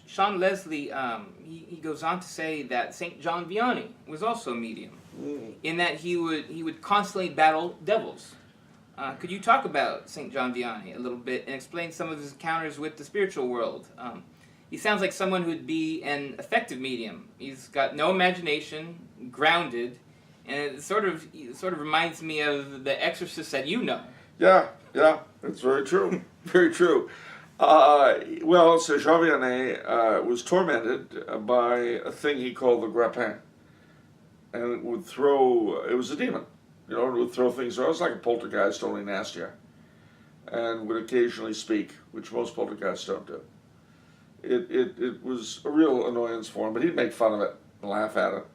Sean Leslie, he goes on to say that Saint John Vianney was also a medium, in that he would constantly battle devils. Could you talk about Saint John Vianney a little bit and explain some of his encounters with the spiritual world? He sounds like someone who'd be an effective medium. He's got no imagination, grounded, and it sort of reminds me of the exorcist that you know. Yeah, that's very true. Very true. Well, so Jean Vianney was tormented by a thing he called the grappin. And it would it was a demon, it would throw things around. It was like a poltergeist, only nastier. And would occasionally speak, which most poltergeists don't do. It was a real annoyance for him, but he'd make fun of it and laugh at it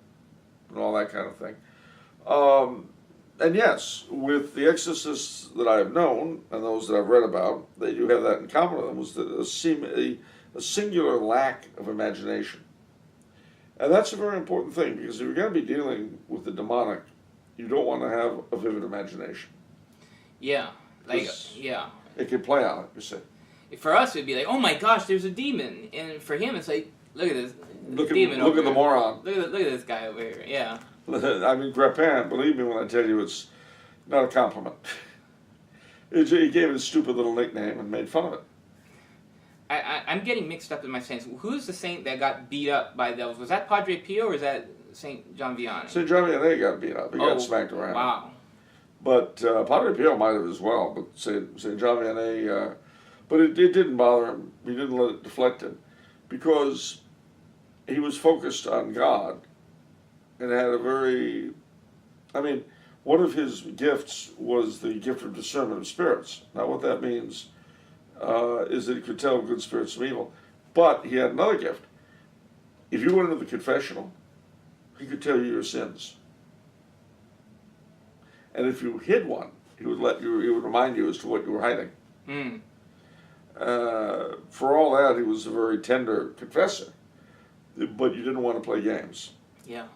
and all that kind of thing. And yes, with the exorcists that I have known and those that I've read about, they do have that in common with them, was a singular lack of imagination. And that's a very important thing, because if you're going to be dealing with the demonic, you don't want to have a vivid imagination. Yeah, yeah. It can play on it, you see. For us, it'd be like, oh my gosh, there's a demon. And for him, it's like, look at this demon Look at the moron. Look at this guy over here, yeah. I mean, grappin, believe me when I tell you, it's not a compliment. He gave it a stupid little nickname and made fun of it. I'm getting mixed up in my saints. Who's the saint that got beat up by devils? Was that Padre Pio or is that Saint John Vianney? Saint John Vianney got beat up. He got smacked around. Wow. But Padre Pio might have as well. But Saint John Vianney, but it didn't bother him. He didn't let it deflect him, because he was focused on God, and had one of his gifts was the gift of discernment of spirits. Now, what that means is that he could tell good spirits from evil. But he had another gift. If you went into the confessional, he could tell you your sins. And if you hid one, he would remind you as to what you were hiding. For all that, he was a very tender confessor. But you didn't want to play games. Yeah.